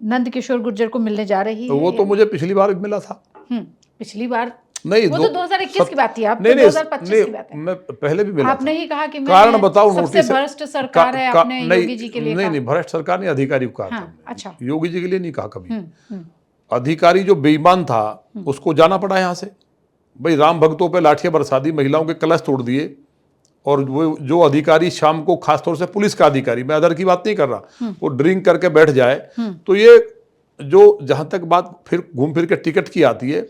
नंद किशोर गुर्जर को मिलने जा रही है? वो तो मुझे पिछली बार मिला था। पिछली बार नहीं, वो तो 2021 की बात थी, आप नहीं, 2025 की बात है। मैं पहले भी मिला आपने था। ही कहा कि कारण बताओ, सबसे भ्रष्ट सरकार है, आपने योगी जी के लिए कहा। नहीं, भ्रष्ट सरकार नहीं, अधिकारी को कहा था। अच्छा, योगी जी के लिए नहीं कहा कभी। अधिकारी जो बेईमान था उसको जाना पड़ा यहाँ से। भाई राम भक्तों पे लाठियां बरसा दी, महिलाओं के कलश तोड़ दिए, और वो जो अधिकारी शाम को, खासतौर से पुलिस का अधिकारी, मैं अदर की बात नहीं कर रहा, वो ड्रिंक करके बैठ जाए, तो ये जो जहां तक बात फिर घूम फिर के टिकट की आती है,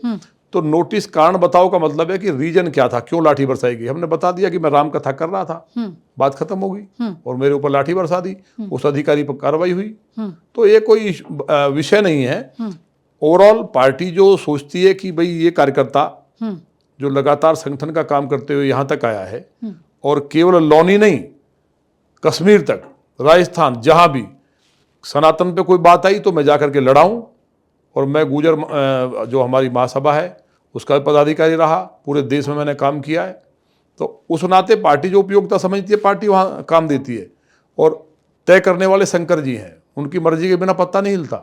तो नोटिस कारण बताओ का मतलब है कि रीजन क्या था, क्यों लाठी बरसाई गई। हमने बता दिया कि मैं राम कथा कर रहा था, बात खत्म हो गई, और मेरे ऊपर लाठी बरसा दी, उस अधिकारी पर कार्रवाई हुई। तो ये कोई विषय नहीं है। ओवरऑल पार्टी जो सोचती है कि भाई ये कार्यकर्ता जो लगातार संगठन का काम करते हुए यहाँ तक आया है, और केवल लौनी नहीं, कश्मीर तक, राजस्थान, जहाँ भी सनातन पे कोई बात आई तो मैं जाकर के लड़ाऊं। और मैं गुजर जो हमारी महासभा है उसका पदाधिकारी रहा, पूरे देश में मैंने काम किया है। तो उस नाते पार्टी जो उपयोगिता समझती है पार्टी वहाँ काम देती है। और तय करने वाले शंकर जी हैं, उनकी मर्जी के बिना पत्ता नहीं हिलता।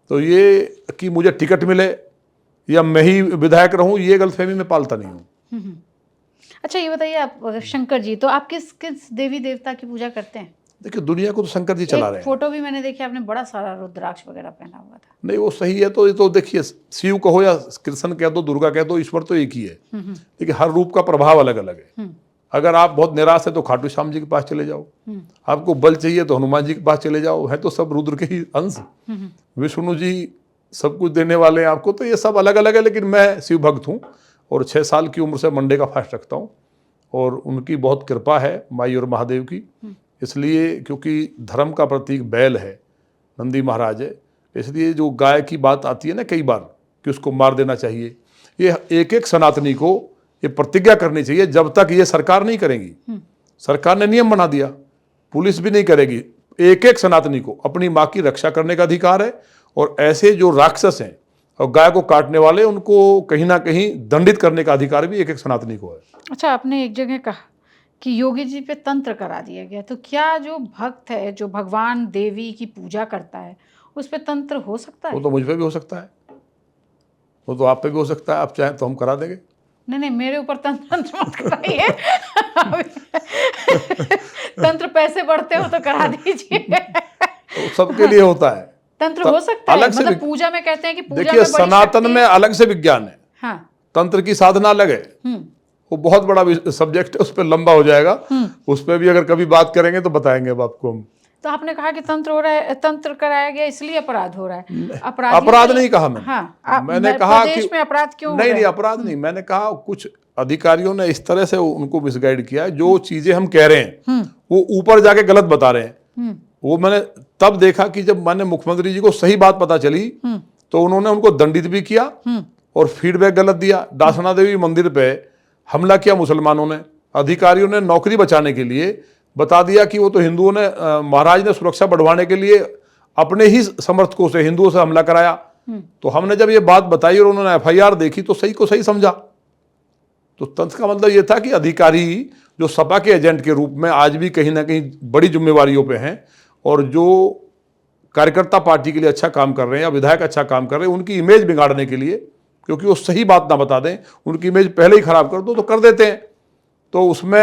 तो ये कि मुझे टिकट मिले या मैं ही विधायक रहूं, ये गलतफहमी में पालता नहीं हूँ। अच्छा, ये बताइए आप शंकर जी, तो आप किस किस देवी देवता की पूजा करते हैं? देखिए, दुनिया को तो शंकर जी चला रहे हैं। फोटो भी मैंने देखी, आपने बड़ा सारा रुद्राक्ष वगैरह पहना हुआ था। नहीं, वो सही है। तो ये तो देखिए, शिव कहो या कृष्ण कह दो, दुर्गा कह दो, ईश्वर तो एक ही है, लेकिन हर रूप का प्रभाव अलग अलग है। अगर आप बहुत निराश है तो खाटू श्याम जी के पास चले जाओ, आपको बल चाहिए तो हनुमान जी के पास चले जाओ, है तो सब रुद्र के ही अंश। विष्णु जी सब कुछ देने वाले हैं आपको। तो ये सब अलग अलग है, लेकिन मैं शिव भक्त हूँ और 6 साल की उम्र से मंडे का फास्ट रखता हूँ, और उनकी बहुत कृपा है, माई और महादेव की। इसलिए क्योंकि धर्म का प्रतीक बैल है, नंदी महाराज है, इसलिए जो गाय की बात आती है ना कई बार कि उसको मार देना चाहिए, ये एक एक सनातनी को ये प्रतिज्ञा करनी चाहिए। जब तक ये सरकार नहीं करेगी, सरकार ने नियम बना दिया, पुलिस भी नहीं करेगी, एक एक सनातनी को अपनी माँ की रक्षा करने का अधिकार है। और ऐसे जो राक्षस हैं और गाय को काटने वाले, उनको कहीं ना कहीं दंडित करने का अधिकार भी एक एक सनातनी को है। अच्छा, आपने एक जगह कहा कि योगी जी पे तंत्र करा दिया गया, तो क्या जो भक्त है, जो भगवान देवी की पूजा करता है, उस पे तंत्र हो सकता है? वो तो मुझ पे भी हो सकता है, वो तो आप पे भी हो सकता है। आप चाहें तो हम करा देंगे। नहीं, मेरे ऊपर तंत्र मत कराइए। तंत्र पैसे बढ़ते हो तो करा दीजिए। तो सबके लिए होता है तंत्र, हो सकता है। अलग से मतलब पूजा में कहते हैं कि पूजा देखिए, सनातन में अलग से विज्ञान है। हाँ, तंत्र की साधना अलग है, वो बहुत बड़ा सब्जेक्ट है, उस पर लंबा हो जाएगा। उस पर भी अगर कभी बात करेंगे तो बताएंगे अब आपको हम। तो आपने कहा कि तंत्र हो रहा है, तंत्र कराया गया इसलिए अपराध हो रहा है। अपराध नहीं कहा मैंने। हाँ, मैंने कहा कि में अपराध क्यों? नहीं, अपराध नहीं। मैंने कहा कुछ अधिकारियों ने इस तरह से उनको मिसगाइड किया है, जो चीजें हम कह रहे हैं वो ऊपर जाके गलत बता रहे हैं। वो मैंने तब देखा कि जब मैंने मुख्यमंत्री जी को सही बात पता चली तो उन्होंने उनको दंडित भी किया और फीडबैक गलत दिया। डासना देवी मंदिर पे हमला किया मुसलमानों ने, अधिकारियों ने नौकरी बचाने के लिए बता दिया कि वो तो हिंदुओं ने, महाराज ने सुरक्षा बढ़वाने के लिए अपने ही समर्थकों से, हिंदुओं से हमला कराया। तो हमने जब ये बात बताई और उन्होंने एफआईआर देखी तो सही को सही समझा। तो तंत्र का मतलब ये था कि अधिकारी जो सपा के एजेंट के रूप में आज भी कहीं ना कहीं बड़ी जिम्मेवारियों पे हैं, और जो कार्यकर्ता पार्टी के लिए अच्छा काम कर रहे हैं या विधायक अच्छा काम कर रहे हैं, उनकी इमेज बिगाड़ने के लिए, क्योंकि वो सही बात ना बता दें, उनकी इमेज पहले ही खराब कर दो तो कर देते हैं। तो उसमें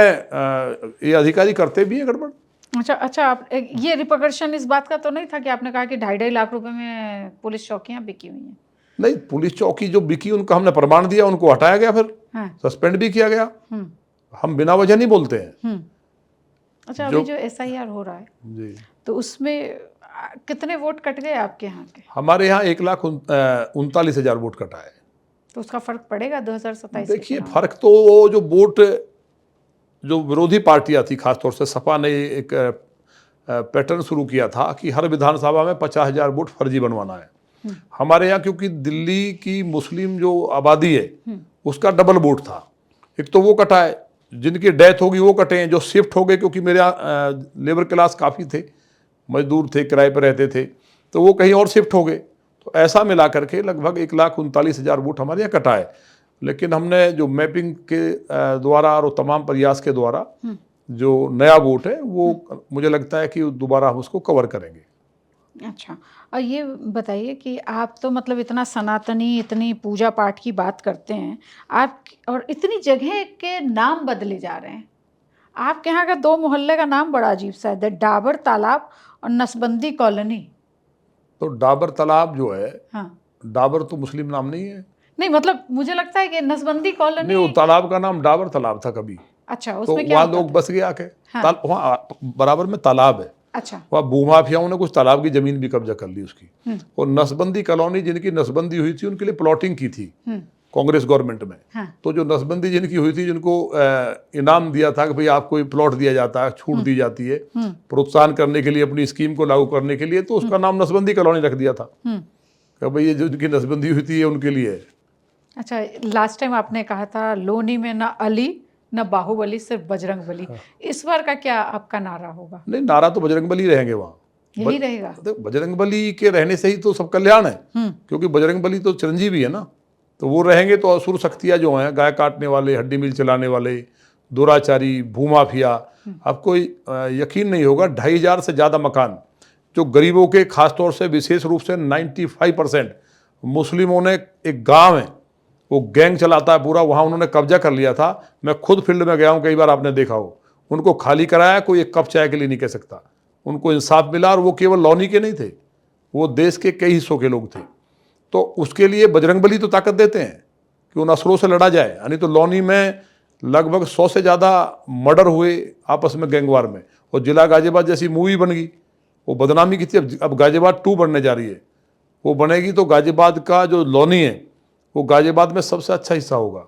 ये अधिकारी करते भी हैं गड़बड़। अच्छा, आप ये रिपरकशन इस बात का तो नहीं था कि आपने कहा कि 2.5 लाख रुपए में पुलिस चौकियां बिकी हुई हैं? नहीं, पुलिस चौकी जो बिकी उनका हमने प्रमाण दिया, उनको हटाया गया, फिर सस्पेंड भी किया गया। हम बिना वजह नहीं बोलते हैं। अच्छा, अभी जो SIR हो रहा है जी, तो उसमें कितने वोट कट गए आपके यहाँ के? हमारे यहाँ 1,39,000 वोट कटा है। तो उसका फर्क पड़ेगा 2027? देखिए, फर्क तो वो जो वोट, जो विरोधी पार्टियां थी, खासतौर से सपा ने एक पैटर्न शुरू किया था कि हर विधानसभा में 50,000 वोट फर्जी बनवाना है। हमारे यहाँ क्योंकि दिल्ली की मुस्लिम जो आबादी है उसका डबल वोट था, एक तो वो कटा है, जिनकी डेथ होगी वो कटे हैं, जो शिफ्ट हो गए, क्योंकि मेरे यहाँ लेबर क्लास काफ़ी थे, मजदूर थे, किराए पर रहते थे, तो वो कहीं और शिफ्ट हो गए। तो ऐसा मिला करके लगभग 1,39,000 वोट हमारे यहाँ कटा है। लेकिन हमने जो मैपिंग के द्वारा और तमाम प्रयास के द्वारा जो नया वोट है वो मुझे लगता है कि दोबारा हम उसको कवर करेंगे। अच्छा, और ये बताइए कि आप तो मतलब इतना सनातनी, इतनी पूजा पाठ की बात करते हैं आप, और इतनी जगह के नाम बदले जा रहे हैं। आपके यहाँ का 2 मोहल्ले का नाम बड़ा अजीब सा है, द डाबर तालाब और नसबंदी कॉलोनी। तो डाबर तालाब जो है, हाँ, डाबर तो मुस्लिम नाम नहीं है। नहीं मतलब मुझे लगता है कि नसबंदी नहीं, कॉलोनी। वो तालाब का नाम डाबर तालाब था कभी। अच्छा, तो उसमें क्या वहाँ होता लोग था? बस गए आके। हाँ। वहाँ बराबर में तालाब है। अच्छा। वहाँ भूमाफियाओं ने कुछ तालाब की जमीन भी कब्जा कर ली उसकी। और नसबंदी कॉलोनी, जिनकी नसबंदी हुई थी उनके लिए प्लॉटिंग की थी कांग्रेस गवर्नमेंट में। हाँ। तो जो नसबंदी जिनकी हुई थी, जिनको इनाम दिया था कि भाई आपको प्लॉट दिया जाता है, छूट दी जाती है प्रोत्साहन करने के लिए, अपनी स्कीम को लागू करने के लिए, तो उसका नाम नसबंदी कॉलोनी रख दिया था कि भाई ये जो जिनकी नसबंदी हुई थी ये उनके लिए है। अच्छा, लास्ट टाइम आपने कहा था लोनी में ना अली न बाहुबली, सिर्फ बजरंग बली। इस बार का क्या आपका नारा होगा? नहीं, नारा तो बजरंग बली रहेंगे वहाँ, यही रहेगा। बजरंग बली के रहने से ही तो सब कल्याण है। क्योंकि बजरंग बली तो चिरंजीवी है ना, तो वो रहेंगे तो असुर शक्तियाँ जो हैं, गाय काटने वाले, हड्डी मिल चलाने वाले, दुराचारी, भूमाफिया, आपको यकीन नहीं होगा 2,500 से ज़्यादा मकान जो गरीबों के, खासतौर से विशेष रूप से 95% मुस्लिमों ने, एक गांव है वो गैंग चलाता है पूरा, वहाँ उन्होंने कब्जा कर लिया था। मैं खुद फील्ड में गया हूँ, कई बार आपने देखा हो, उनको खाली कराया, कोई एक कप चाय के लिए नहीं कह सकता। उनको इंसाफ मिला, और वो केवल लौनी के नहीं थे, वो देश के कई हिस्सों के लोग थे। तो उसके लिए बजरंगबली तो ताकत देते हैं कि उन असुरों से लड़ा जाए। यानी तो लौनी में लगभग 100 से ज़्यादा मर्डर हुए आपस में गैंगवार में, और जिला गाजियाबाद जैसी मूवी बन गई, वो बदनामी की थी। अब गाजियाबाद 2 बनने जा रही है, वो बनेगी तो गाजियाबाद का जो लौनी है वो गाजियाबाद में सबसे अच्छा हिस्सा होगा।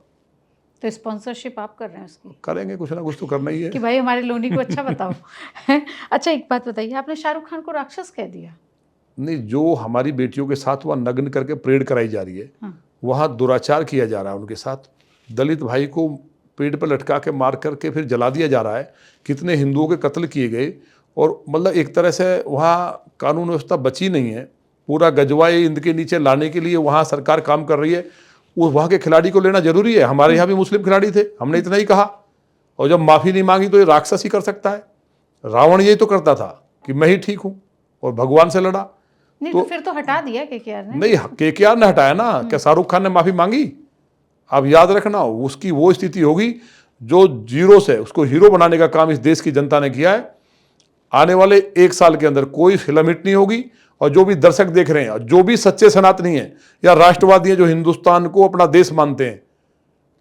तो स्पॉन्सरशिप आप कर रहे हैं उसकी? करेंगे, कुछ ना कुछ तो करना ही है कि भाई हमारे लोनी को अच्छा बताओ। अच्छा, एक बात बताइए, आपने शाहरुख खान को राक्षस कह दिया। नहीं, जो हमारी बेटियों के साथ वहाँ नग्न करके परेड कराई जा रही है, वहाँ दुराचार किया जा रहा है उनके साथ। दलित भाई को पेड़ पर लटका के मार करके फिर जला दिया जा रहा है। कितने हिंदुओं के कत्ल किए गए, और मतलब एक तरह से वहाँ कानून व्यवस्था बची नहीं है। पूरा गजवाए इंद के नीचे लाने के लिए वहाँ सरकार काम कर रही है। वो वहाँ के खिलाड़ी को लेना जरूरी है। हमारे यहाँ भी मुस्लिम खिलाड़ी थे, हमने इतना ही कहा, और जब माफ़ी नहीं मांगी तो ये राक्षस ही कर सकता है। रावण यही तो करता था कि मैं ही ठीक हूँ, और भगवान से लड़ा। नहीं तो फिर तो हटा दिया केकेआर ने। नहीं, केकेआर ने हटाया ना, क्या शाहरुख खान ने माफ़ी मांगी? आप याद रखना, उसकी वो स्थिति होगी जो जीरो से उसको हीरो बनाने का काम इस देश की जनता ने किया है। आने वाले 1 साल के अंदर कोई फिल्म हिट नहीं होगी, और जो भी दर्शक देख रहे हैं, जो भी सच्चे सनातनी हैं या राष्ट्रवादी हैं, जो हिंदुस्तान को अपना देश मानते हैं,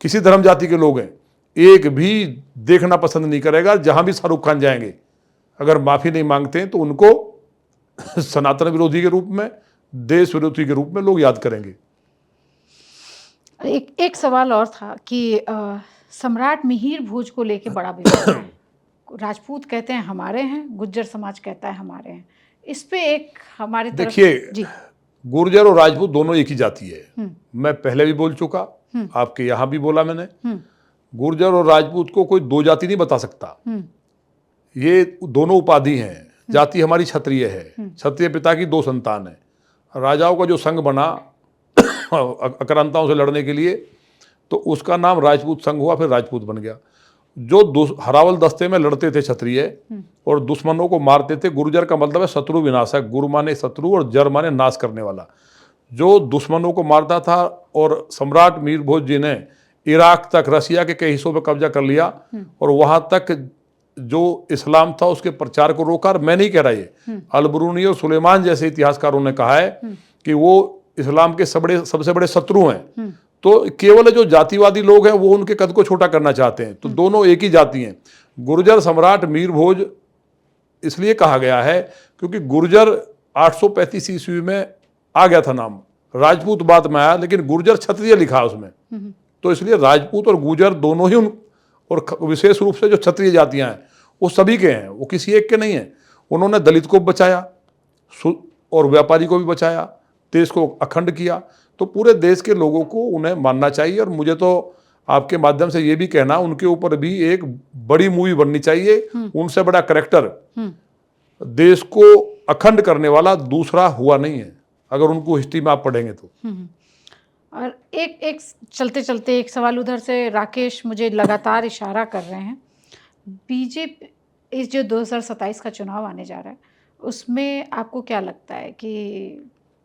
किसी धर्म जाति के लोग हैं, एक भी देखना पसंद नहीं करेगा जहां भी शाहरुख खान जाएंगे। अगर माफ़ी नहीं मांगते हैं तो उनको सनातन विरोधी के रूप में, देश विरोधी के रूप में लोग याद करेंगे। एक सवाल और था कि सम्राट मिहिर भोज को लेके बड़ा विवाद है। राजपूत कहते हैं हमारे हैं, गुज्जर समाज कहता है हमारे हैं। इस पे एक हमारी तरफ। देखिए, जी, गुर्जर और राजपूत दोनों एक ही जाति है। मैं पहले भी बोल चुका, हम्म। आपके यहाँ भी बोला मैंने, हम्म। गुर्जर और राजपूत को कोई दो जाति नहीं बता सकता। ये दोनों उपाधि हैं। जाति हमारी क्षत्रिय है, क्षत्रिय पिता की दो संतान है। राजाओं का जो संघ बना आक्रांताओं से लड़ने के लिए, तो उसका नाम राजपूत संघ हुआ, फिर राजपूत बन गया। जो हरावल दस्ते में लड़ते थे क्षत्रिय और दुश्मनों को मारते थे। गुर्जर का मतलब है शत्रु विनाशक, गुरु माने शत्रु और जर माने नाश करने वाला। जो दुश्मनों को मारता था, और सम्राट मीर भोज जी ने इराक तक, रसिया के कई हिस्सों पर कब्जा कर लिया और वहां तक जो इस्लाम था उसके प्रचार को रोका। मैं नहीं कह रहा, ये अलबरूनी और सुलेमान जैसे इतिहासकारों ने कहा है कि वो इस्लाम के सबसे बड़े शत्रु हैं। तो केवल जो जातिवादी लोग हैं वो उनके कद को छोटा करना चाहते हैं। तो दोनों एक ही जाति हैं। गुर्जर सम्राट मीर भोज इसलिए कहा गया है क्योंकि गुर्जर 835 ईस्वी में आ गया था नाम, राजपूत बाद में आया, लेकिन गुर्जर क्षत्रिय लिखा उसमें। तो इसलिए राजपूत और गुर्जर दोनों ही और विशेष रूप से जो क्षत्रिय जातियां हैं वो सभी के हैं, वो किसी एक के नहीं हैं। उन्होंने दलित को बचाया और व्यापारी को भी बचाया, देश को अखंड किया। तो पूरे देश के लोगों को उन्हें मानना चाहिए। और मुझे तो आपके माध्यम से ये भी कहना, उनके ऊपर भी एक बड़ी मूवी बननी चाहिए। उनसे बड़ा करैक्टर देश को अखंड करने वाला दूसरा हुआ नहीं है, अगर उनको हिस्ट्री में आप पढ़ेंगे तो। और एक चलते चलते एक सवाल उधर से राकेश मुझे लगातार इशारा कर रहे हैं। बीजेपी इस जो 2027 का चुनाव आने जा रहा है, उसमें आपको क्या लगता है कि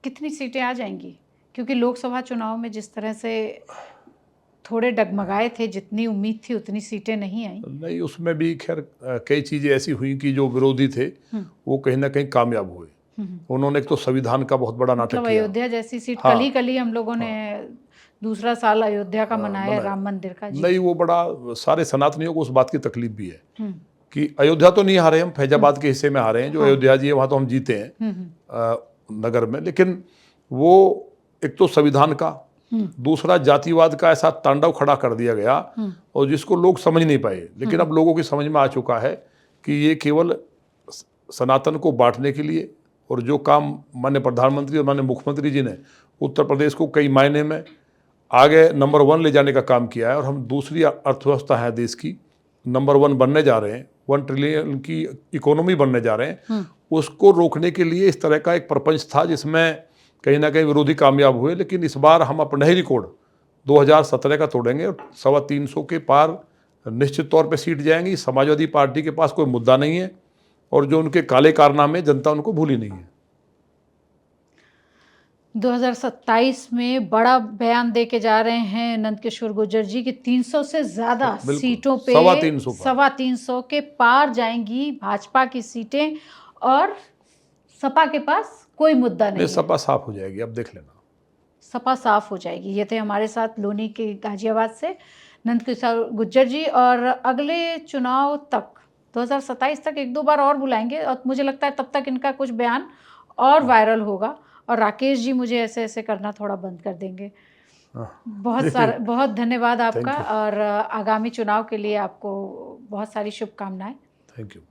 कितनी सीटें आ जाएंगी? क्योंकि लोकसभा चुनाव में जिस तरह से थोड़े डगमगाए थे, जितनी उम्मीद थी उतनी सीटें नहीं आई। नहीं, उसमें भी खैर कई चीज़ें ऐसी हुई कि जो विरोधी थे वो कहीं ना कहीं कामयाब हुए। उन्होंने एक तो संविधान का बहुत बड़ा नाटक मतलब किया। अयोध्या जैसी सीट हाँ, कल ही हम लोगों ने दूसरा साल अयोध्या का मनाया, राम मंदिर का। नहीं, वो बड़ा सारे सनातनियों को उस बात की तकलीफ भी है कि अयोध्या तो नहीं हारे हम, फैजाबाद के हिस्से में हारे हैं। जो अयोध्या जी है वहाँ तो हम जीते हैं नगर में। लेकिन वो एक तो संविधान का, दूसरा जातिवाद का ऐसा तांडव खड़ा कर दिया गया और जिसको लोग समझ नहीं पाए। लेकिन अब लोगों की समझ में आ चुका है कि ये केवल सनातन को बांटने के लिए, और जो काम माननीय प्रधानमंत्री और माननीय मुख्यमंत्री जी ने उत्तर प्रदेश को कई मायने में आगे नंबर 1 ले जाने का काम किया है। और हम दूसरी अर्थव्यवस्था है देश की, नंबर 1 बनने जा रहे हैं, 1 ट्रिलियन की इकोनॉमी बनने जा रहे हैं। उसको रोकने के लिए इस तरह का एक प्रपंच था जिसमें कहीं ना कहीं विरोधी कामयाब हुए। लेकिन इस बार हम अपना ही रिकॉर्ड 2017 का तोड़ेंगे और 325 के पार निश्चित तौर पे सीट जाएंगी। समाजवादी पार्टी के पास कोई मुद्दा नहीं है और जो उनके काले कारनामे जनता उनको भूली नहीं है। 2027 में बड़ा बयान दे के जा रहे हैं नंदकिशोर गुर्जर जी कि 300 से ज़्यादा सीटों पे 325 के पार जाएंगी भाजपा की सीटें और सपा के पास कोई मुद्दा नहीं है। सपा साफ हो जाएगी, अब देख लेना, सपा साफ हो जाएगी। ये थे हमारे साथ लोनी के गाजियाबाद से नंदकिशोर गुर्जर जी। और अगले चुनाव तक 2027 तक 1-2 बार और बुलाएंगे और मुझे लगता है तब तक इनका कुछ बयान और वायरल होगा और राकेश जी मुझे ऐसे करना थोड़ा बंद कर देंगे। बहुत धन्यवाद आपका और आगामी चुनाव के लिए आपको बहुत सारी शुभकामनाएं। Thank you.